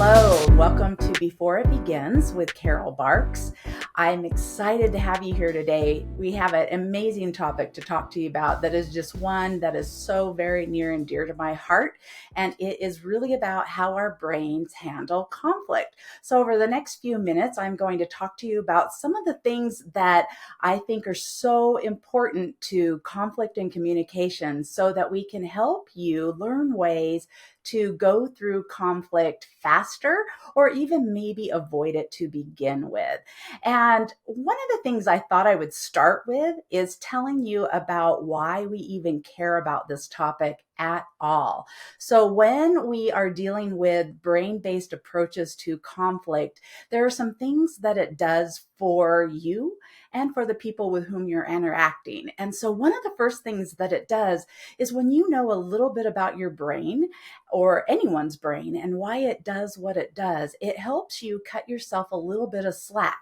Hello, welcome to Before It Begins with Carol Barkes. I'm excited to have you here today. We have an amazing topic to talk to you about that is just one that is so very near and dear to my heart, and it is really about how our brains handle conflict. So over the next few minutes, I'm going to talk to you about some of the things that I think are so important to conflict and communication so that we can help you learn ways to go through conflict faster or even maybe avoid it to begin with. And one of the things I thought I would start with is telling you about why we even care about this topic at all. So when we are dealing with brain-based approaches to conflict, there are some things that it does for you and for the people with whom you're interacting. And so one of the first things that it does is when you know a little bit about your brain or anyone's brain and why it does what it does, it helps you cut yourself a little bit of slack.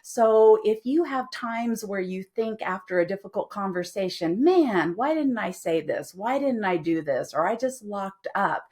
So if you have times where you think after a difficult conversation, man, why didn't I say this? Why didn't I do this? Or I just locked up.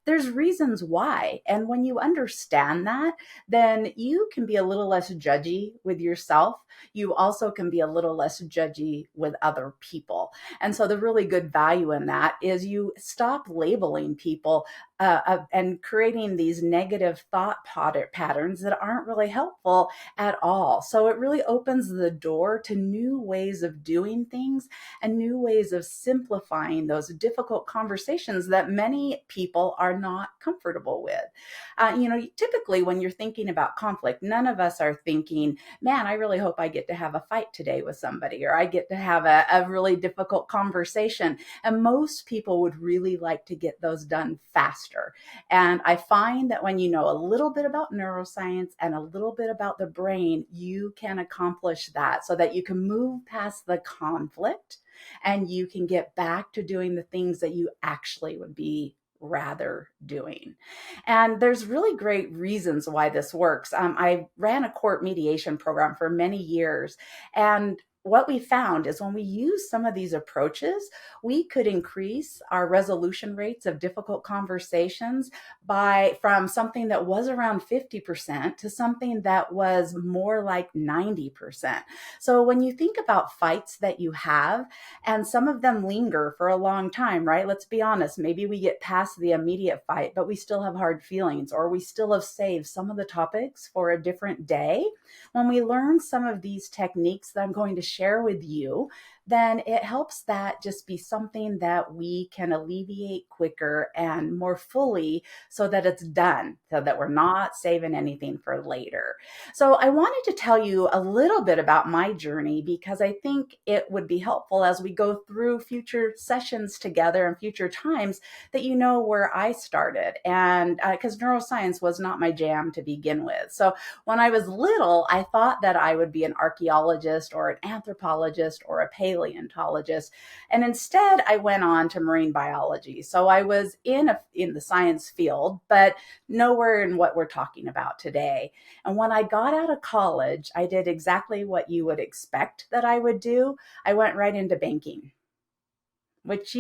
There's reasons why. And when you understand that, then you can be a little less judgy with yourself. You also can be a little less judgy with other people. And so the really good value in that is you stop labeling people and creating these negative thought patterns that aren't really helpful at all. So it really opens the door to new ways of doing things and new ways of simplifying those difficult conversations that many people are not comfortable with. Typically when you're thinking about conflict, none of us are thinking, man, I really hope I get to have a fight today with somebody, or I get to have a really difficult conversation. And most people would really like to get those done faster. And I find that when you know a little bit about neuroscience and a little bit about the brain, you can accomplish that so that you can move past the conflict and you can get back to doing the things that you actually would be rather doing. And there's really great reasons why this works. I ran a court mediation program for many years, and what we found is when we use some of these approaches, we could increase our resolution rates of difficult conversations from something that was around 50% to something that was more like 90%. So when you think about fights that you have, and some of them linger for a long time, right? Let's be honest, maybe we get past the immediate fight, but we still have hard feelings, or we still have saved some of the topics for a different day. When we learn some of these techniques that I'm going to share with you, then it helps that just be something that we can alleviate quicker and more fully so that it's done, so that we're not saving anything for later. So I wanted to tell you a little bit about my journey because I think it would be helpful as we go through future sessions together and future times that you know where I started. And because neuroscience was not my jam to begin with. So when I was little, I thought that I would be an archaeologist or an anthropologist or a paleontologist. And instead, I went on to marine biology. So I was in the science field, but nowhere in what we're talking about today. And when I got out of college, I did exactly what you would expect that I would do. I went right into banking, which,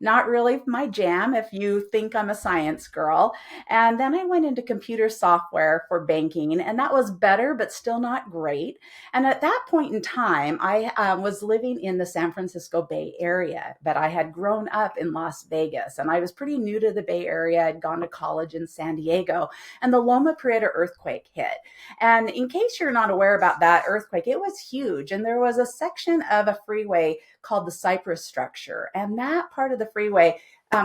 not really my jam if you think I'm a science girl. And then I went into computer software for banking, and that was better, but still not great. And at that point in time, I was living in the San Francisco Bay Area, but I had grown up in Las Vegas, and I was pretty new to the Bay Area. I'd gone to college in San Diego, and the Loma Prieta earthquake hit. And in case you're not aware about that earthquake, it was huge. And there was a section of a freeway called the Cypress structure. And that part of the freeway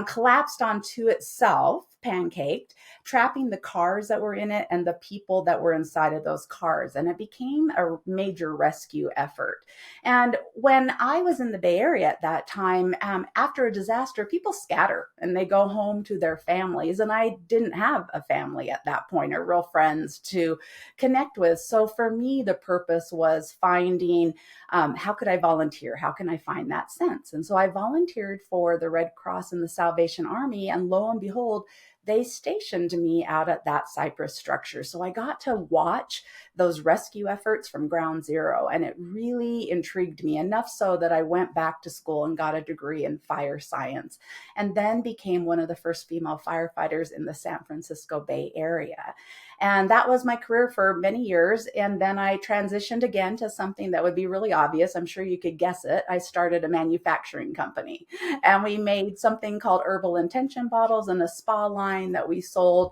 collapsed onto itself, pancaked, trapping the cars that were in it and the people that were inside of those cars. And it became a major rescue effort. And when I was in the Bay Area at that time, after a disaster, people scatter and they go home to their families. And I didn't have a family at that point or real friends to connect with. So for me, the purpose was finding how could I volunteer? How can I find that sense? And so I volunteered for the Red Cross and the Salvation Army. And lo and behold, they stationed me out at that Cypress structure. So I got to watch those rescue efforts from ground zero. And it really intrigued me enough so that I went back to school and got a degree in fire science, and then became one of the first female firefighters in the San Francisco Bay Area. And that was my career for many years. And then I transitioned again to something that would be really obvious. I'm sure you could guess it. I started a manufacturing company, and we made something called herbal intention bottles and a spa line that we sold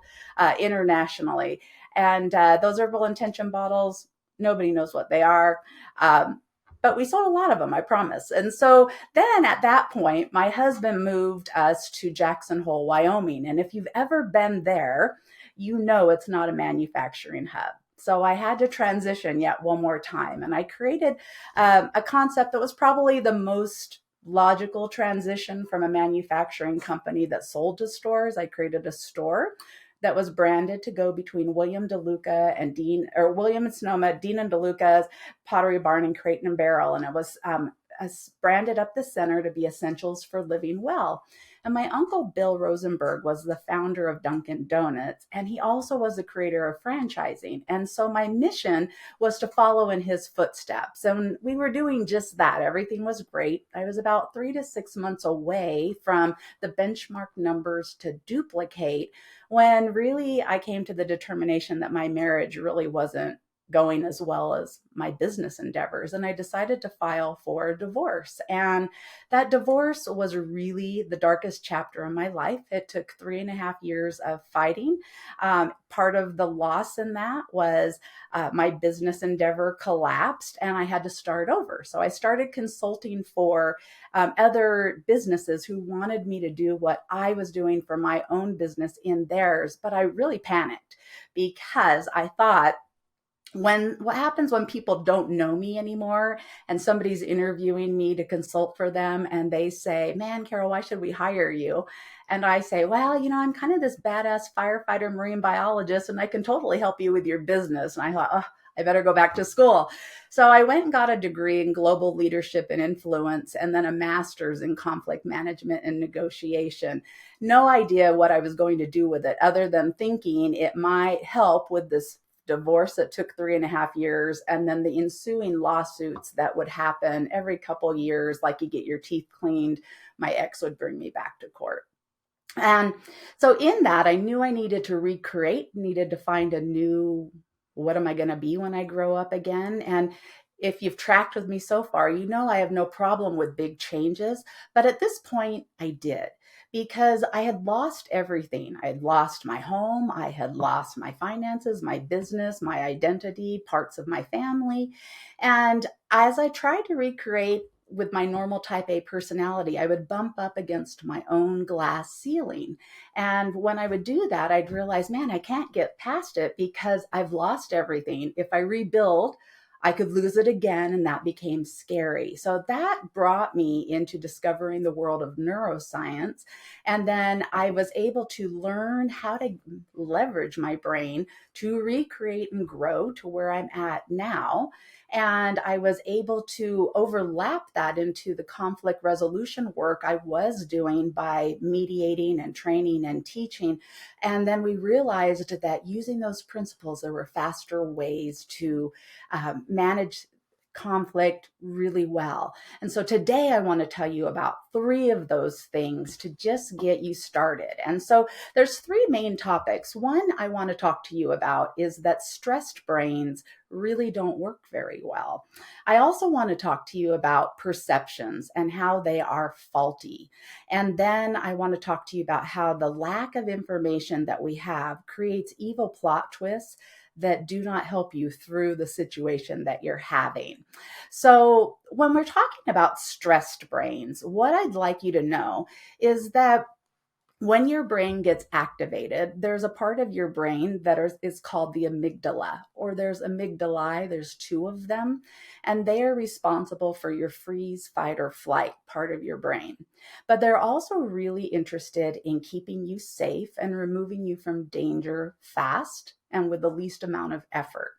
internationally. And those herbal intention bottles, nobody knows what they are. But we sold a lot of them, I promise. And so then at that point, my husband moved us to Jackson Hole, Wyoming. And if you've ever been there, you know it's not a manufacturing hub. So I had to transition yet one more time. And I created a concept that was probably the most logical transition from a manufacturing company that sold to stores. I created a store that was branded to go between William DeLuca and William and Sonoma, Dean and DeLuca's Pottery Barn and Crate and Barrel. And it was branded up the center to be essentials for living well. And my uncle, Bill Rosenberg, was the founder of Dunkin' Donuts, and he also was the creator of franchising. And so my mission was to follow in his footsteps. And we were doing just that. Everything was great. I was about 3 to 6 months away from the benchmark numbers to duplicate, when really I came to the determination that my marriage really wasn't going as well as my business endeavors. And I decided to file for a divorce. And that divorce was really the darkest chapter in my life. It took 3.5 years of fighting. Part of the loss in that was my business endeavor collapsed and I had to start over. So I started consulting for other businesses who wanted me to do what I was doing for my own business in theirs. But I really panicked because I thought, what happens when people don't know me anymore and somebody's interviewing me to consult for them and they say, man, Carol, why should we hire you? And I say, well, I'm kind of this badass firefighter marine biologist and I can totally help you with your business. And I thought, oh, I better go back to school. So I went and got a degree in global leadership and influence and then a master's in conflict management and negotiation. No idea what I was going to do with it other than thinking it might help with this divorce that took 3.5 years, and then the ensuing lawsuits that would happen every couple years, like you get your teeth cleaned. My ex would bring me back to court. And so in that, I knew I needed to recreate, needed to find a new, what am I going to be when I grow up again? And if you've tracked with me so far, I have no problem with big changes. But at this point, I did, because I had lost everything. I had lost my home. I had lost my finances, my business, my identity, parts of my family. And as I tried to recreate with my normal type A personality, I would bump up against my own glass ceiling. And when I would do that, I'd realize, man, I can't get past it because I've lost everything. If I rebuild, I could lose it again, and that became scary. So that brought me into discovering the world of neuroscience. And then I was able to learn how to leverage my brain to recreate and grow to where I'm at now. And I was able to overlap that into the conflict resolution work I was doing by mediating and training and teaching. And then we realized that using those principles, there were faster ways to manage conflict really well. And so today I want to tell you about 3 of those things to just get you started. And so there's 3 main topics. One I want to talk to you about is that stressed brains really don't work very well. I also want to talk to you about perceptions and how they are faulty. And then I want to talk to you about how the lack of information that we have creates evil plot twists that do not help you through the situation that you're having. So when we're talking about stressed brains, what I'd like you to know is that when your brain gets activated, there's a part of your brain that is called the amygdala, or there's amygdalae, there's 2 of them, and they are responsible for your freeze, fight, or flight part of your brain. But they're also really interested in keeping you safe and removing you from danger fast and with the least amount of effort.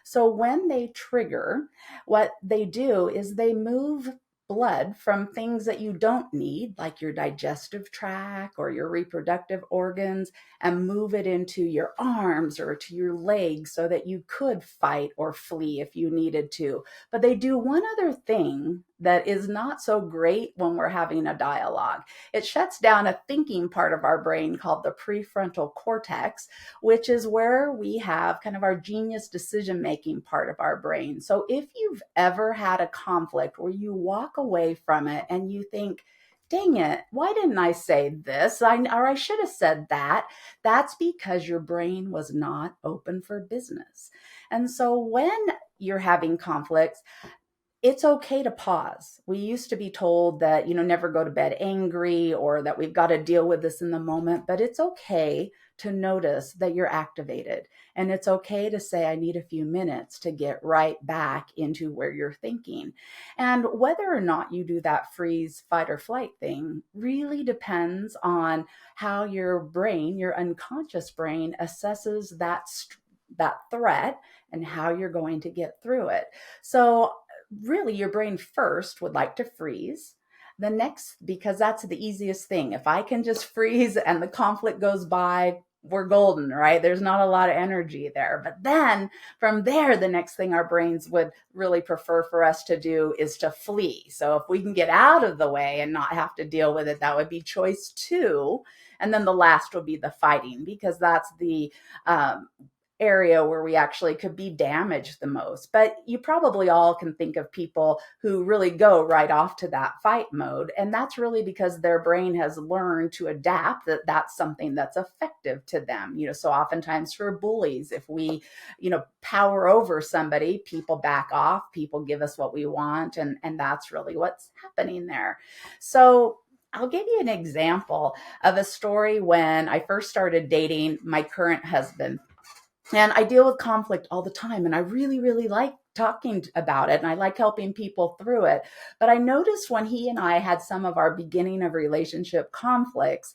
So when they trigger, what they do is they move blood from things that you don't need, like your digestive tract or your reproductive organs, and move it into your arms or to your legs so that you could fight or flee if you needed to. But they do one other thing that is not so great when we're having a dialogue. It shuts down a thinking part of our brain called the prefrontal cortex, which is where we have kind of our genius decision making part of our brain. So if you've ever had a conflict where you walk away from it and you think, dang it, why didn't I say this? Or I should have said that. That's because your brain was not open for business. And so when you're having conflicts, it's okay to pause. We used to be told that, never go to bed angry or that we've got to deal with this in the moment, but it's okay to notice that you're activated. And it's okay to say, I need a few minutes to get right back into where you're thinking. And whether or not you do that freeze, fight, or flight thing really depends on how your brain, your unconscious brain, assesses that threat and how you're going to get through it. So really your brain first would like to freeze. The next, because that's the easiest thing. If I can just freeze and the conflict goes by, we're golden, right? There's not a lot of energy there. But then from there, the next thing our brains would really prefer for us to do is to flee. So if we can get out of the way and not have to deal with it, that would be choice two. And then the last would be the fighting, because that's the area where we actually could be damaged the most. But you probably all can think of people who really go right off to that fight mode. And that's really because their brain has learned to adapt that that's something that's effective to them. So oftentimes for bullies, if we, power over somebody, people back off, people give us what we want. And that's really what's happening there. So I'll give you an example of a story when I first started dating my current husband. And I deal with conflict all the time, and I really, really like talking about it, and I like helping people through it. But I noticed when he and I had some of our beginning of relationship conflicts,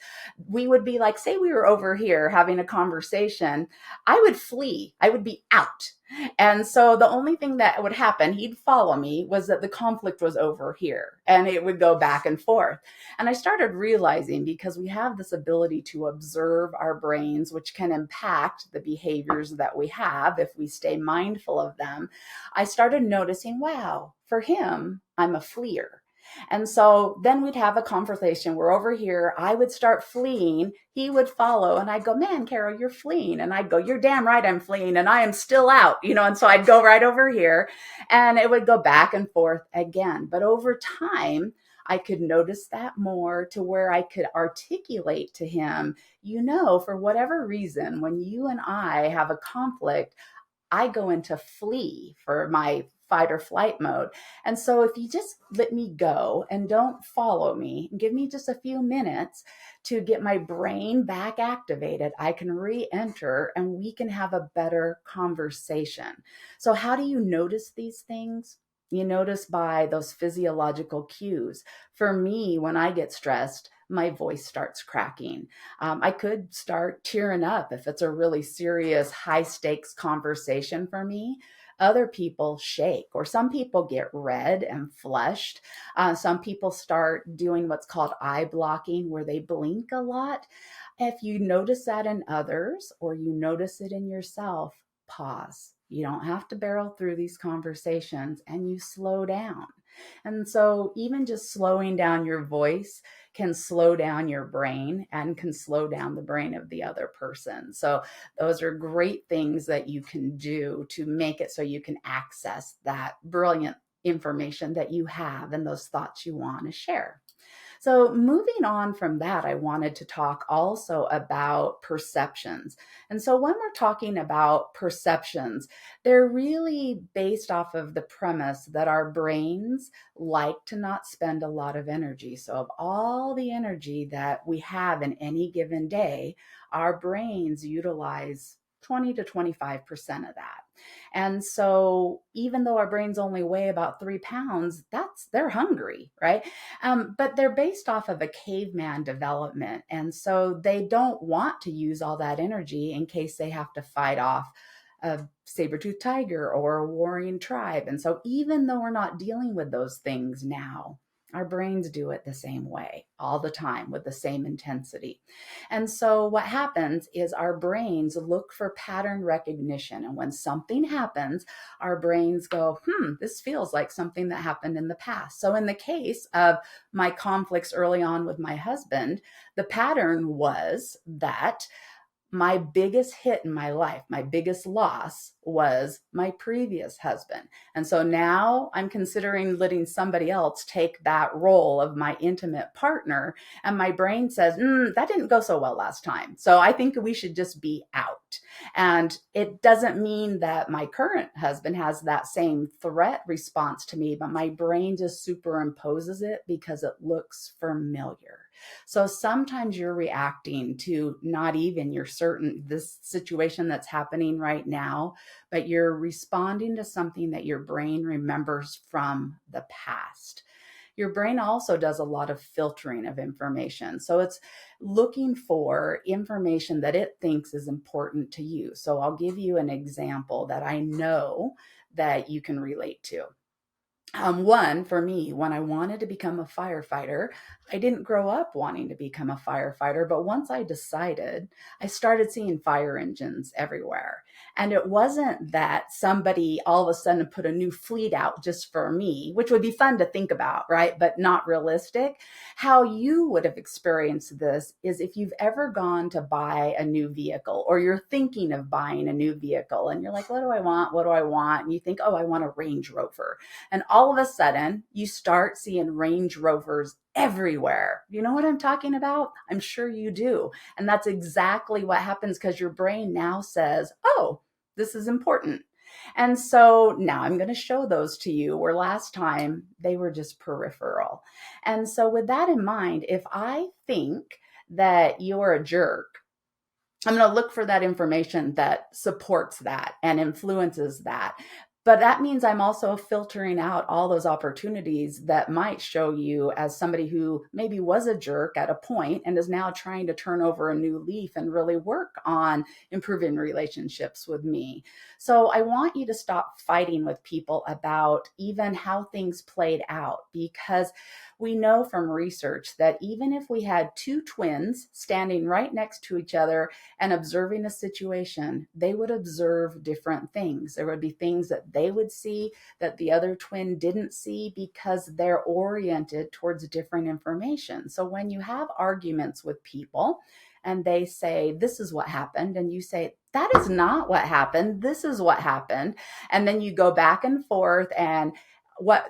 we would be like, say we were over here having a conversation, I would flee, I would be out. And so the only thing that would happen, he'd follow me, was that the conflict was over here and it would go back and forth. And I started realizing, because we have this ability to observe our brains, which can impact the behaviors that we have if we stay mindful of them, I started noticing, wow, for him, I'm a fleer. And so then we'd have a conversation. We're over here. I would start fleeing. He would follow. And I'd go, man, Carol, you're fleeing. And I'd go, you're damn right I'm fleeing. And I am still out, And so I'd go right over here. And it would go back and forth again. But over time, I could notice that more to where I could articulate to him, for whatever reason, when you and I have a conflict, I go into flee for my fight or flight mode. And so if you just let me go and don't follow me, give me just a few minutes to get my brain back activated, I can re-enter and we can have a better conversation. So how do you notice these things? You notice by those physiological cues. For me, when I get stressed, my voice starts cracking. I could start tearing up if it's a really serious, high stakes conversation for me. Other people shake, or some people get red and flushed. Some people start doing what's called eye blocking, where they blink a lot. If you notice that in others, or you notice it in yourself, pause. You don't have to barrel through these conversations, and you slow down. And so even just slowing down your voice can slow down your brain and can slow down the brain of the other person. So those are great things that you can do to make it so you can access that brilliant information that you have and those thoughts you want to share. So moving on from that, I wanted to talk also about perceptions. And so when we're talking about perceptions, they're really based off of the premise that our brains like to not spend a lot of energy. So of all the energy that we have in any given day, our brains utilize 20 to 25% of that. And so even though our brains only weigh about 3 pounds, they're hungry, right? But they're based off of a caveman development. And so they don't want to use all that energy in case they have to fight off a saber-toothed tiger or a warring tribe. And so even though we're not dealing with those things now, our brains do it the same way all the time with the same intensity. And so what happens is our brains look for pattern recognition. And when something happens, our brains go, this feels like something that happened in the past. So in the case of my conflicts early on with my husband, the pattern was that my biggest hit in my life, my biggest loss was my previous husband. And so now I'm considering letting somebody else take that role of my intimate partner. And my brain says, that didn't go so well last time. So I think we should just be out. And it doesn't mean that my current husband has that same threat response to me, but my brain just superimposes it because it looks familiar. So sometimes you're reacting to not even this situation that's happening right now, but you're responding to something that your brain remembers from the past. Your brain also does a lot of filtering of information. So it's looking for information that it thinks is important to you. So I'll give you an example that I know that you can relate to. One, for me, when I wanted to become a firefighter, I didn't grow up wanting to become a firefighter, but once I decided, I started seeing fire engines everywhere. And it wasn't that somebody all of a sudden put a new fleet out just for me, which would be fun to think about, right? But not realistic. How you would have experienced this is if you've ever gone to buy a new vehicle or you're thinking of buying a new vehicle and you're like, what do I want? What do I want? And you think, oh, I want a Range Rover. And all of a sudden, you start seeing Range Rovers everywhere. You know what I'm talking about? I'm sure you do. And that's exactly what happens because your brain now says, oh, this is important. And so now I'm going to show those to you where last time they were just peripheral. And so with that in mind, if I think that you're a jerk, I'm going to look for that information that supports that and influences that. But that means I'm also filtering out all those opportunities that might show you as somebody who maybe was a jerk at a point and is now trying to turn over a new leaf and really work on improving relationships with me. So I want you to stop fighting with people about even how things played out, because we know from research that even if we had two twins standing right next to each other and observing a situation, they would observe different things. There would be things that they would see that the other twin didn't see because they're oriented towards different information. So when you have arguments with people and they say, this is what happened, and you say, that is not what happened, this is what happened, and then you go back and forth, and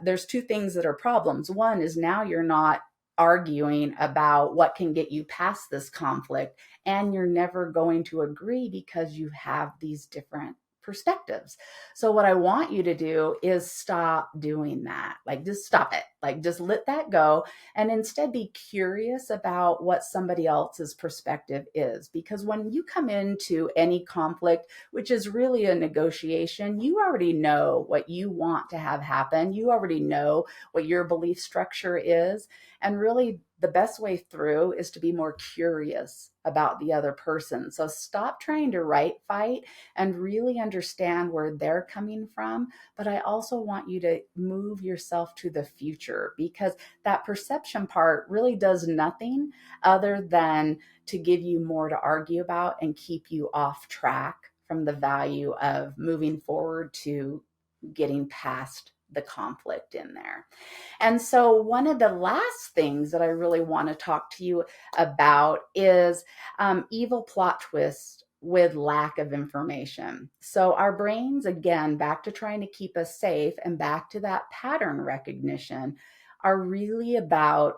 there's two things that are problems. One is now you're not arguing about what can get you past this conflict, and you're never going to agree because you have these different perspectives. So what I want you to do is stop doing that. Like, just stop it. Like, just let that go and instead be curious about what somebody else's perspective is. Because when you come into any conflict, which is really a negotiation, you already know what you want to have happen. You already know what your belief structure is. And really, the best way through is to be more curious about the other person. So stop trying to right fight and really understand where they're coming from. But I also want you to move yourself to the future, because that perception part really does nothing other than to give you more to argue about and keep you off track from the value of moving forward to getting past the conflict in there. And so one of the last things that I really want to talk to you about is evil plot twists with lack of information. So our brains, again, back to trying to keep us safe and back to that pattern recognition, are really about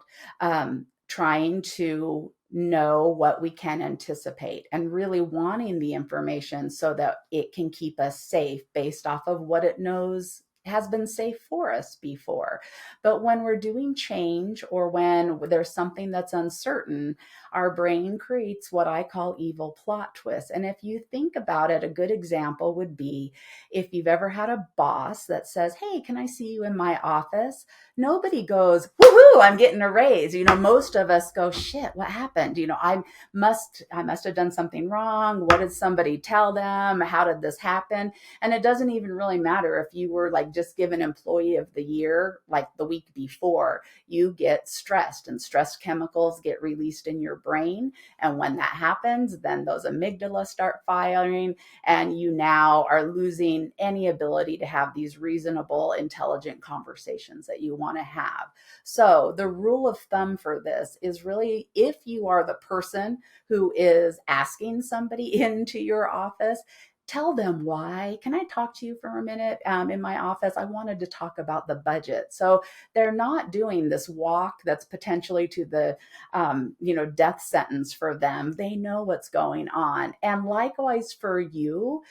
trying to know what we can anticipate and really wanting the information so that it can keep us safe based off of what it knows has been safe for us before. But when we're doing change or when there's something that's uncertain, our brain creates what I call evil plot twists. And if you think about it, a good example would be if you've ever had a boss that says, "Hey, can I see you in my office?" Nobody goes, "Woohoo, I'm getting a raise." Most of us go, "Shit, what happened? I must have done something wrong. What did somebody tell them? How did this happen?" And it doesn't even really matter if you were like just given employee of the year like the week before. You get stressed, and stress chemicals get released in your brain. And when that happens, then those amygdala start firing, and you now are losing any ability to have these reasonable, intelligent conversations that you want to have. So the rule of thumb for this is really, if you are the person who is asking somebody into your office, tell them why. Can I talk to you for a minute in my office? I wanted to talk about the budget. So they're not doing this walk that's potentially to the death sentence for them. They know what's going on. And likewise for you,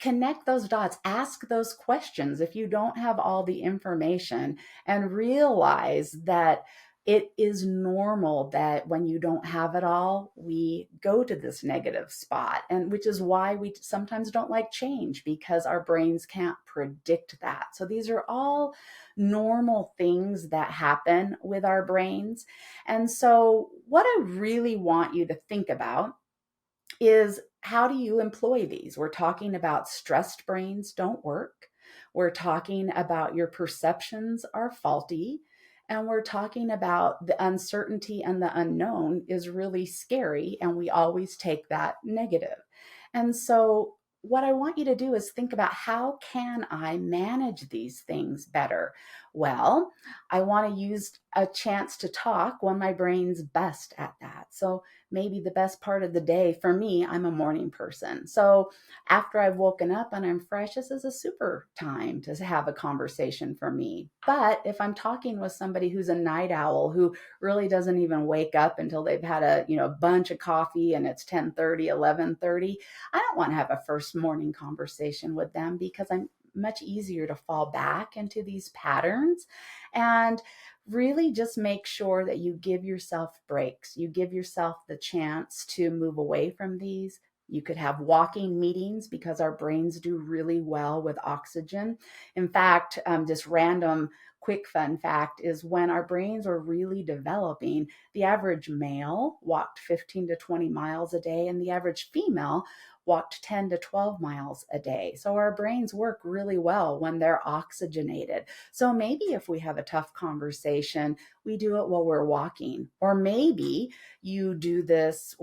connect those dots, ask those questions if you don't have all the information, and realize that it is normal that when you don't have it all, we go to this negative spot. And which is why we sometimes don't like change, because our brains can't predict that. So these are all normal things that happen with our brains. And so what I really want you to think about is, how do you employ these? We're talking about stressed brains don't work. We're talking about your perceptions are faulty. And we're talking about the uncertainty and the unknown is really scary. And we always take that negative. And so what I want you to do is think about, how can I manage these things better? Well, I want to use a chance to talk when my brain's best at that. So maybe the best part of the day for me, I'm a morning person. So after I've woken up and I'm fresh, this is a super time to have a conversation for me. But if I'm talking with somebody who's a night owl, who really doesn't even wake up until they've had a bunch of coffee and it's 10:30, 11:30, I don't want to have a first morning conversation with them, because I'm much easier to fall back into these patterns. And really just make sure that you give yourself breaks. You give yourself the chance to move away from these. You could have walking meetings, because our brains do really well with oxygen. In fact, just random quick fun fact is, when our brains are really developing, the average male walked 15 to 20 miles a day, and the average female walked 10 to 12 miles a day. So our brains work really well when they're oxygenated. So maybe if we have a tough conversation, we do it while we're walking. Or maybe you do this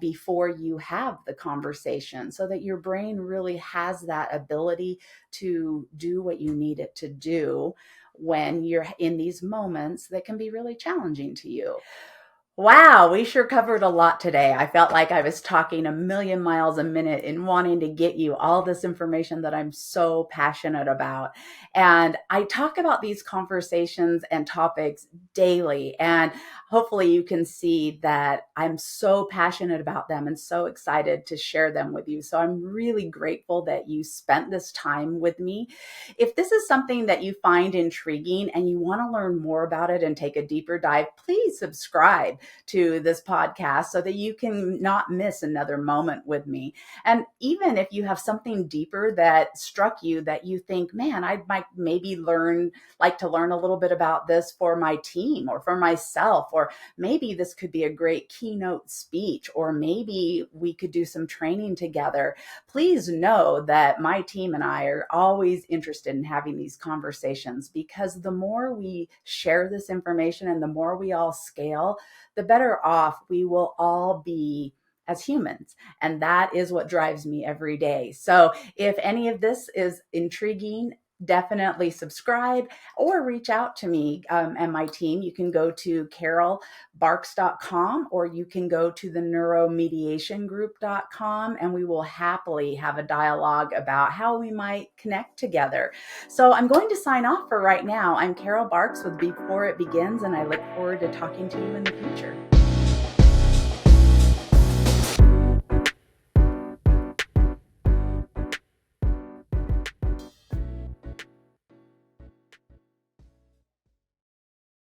before you have the conversation, so that your brain really has that ability to do what you need it to do when you're in these moments that can be really challenging to you. Wow, we sure covered a lot today. I felt like I was talking a million miles a minute in wanting to get you all this information that I'm so passionate about. And I talk about these conversations and topics daily. And hopefully you can see that I'm so passionate about them and so excited to share them with you. So I'm really grateful that you spent this time with me. If this is something that you find intriguing and you want to learn more about it and take a deeper dive, please subscribe to this podcast so that you can not miss another moment with me. And even if you have something deeper that struck you, that you think, man, I might maybe like to learn a little bit about this for my team or for myself, or maybe this could be a great keynote speech, or maybe we could do some training together, please know that my team and I are always interested in having these conversations, because the more we share this information and the more we all scale, the better off we will all be as humans. And that is what drives me every day. So if any of this is intriguing, definitely subscribe or reach out to me and my team. You can go to carolbarkes.com, or you can go to the neuromediationgroup.com, and we will happily have a dialogue about how we might connect together. So I'm going to sign off for right now. I'm Carol Barkes with Before It Begins, and I look forward to talking to you in the future.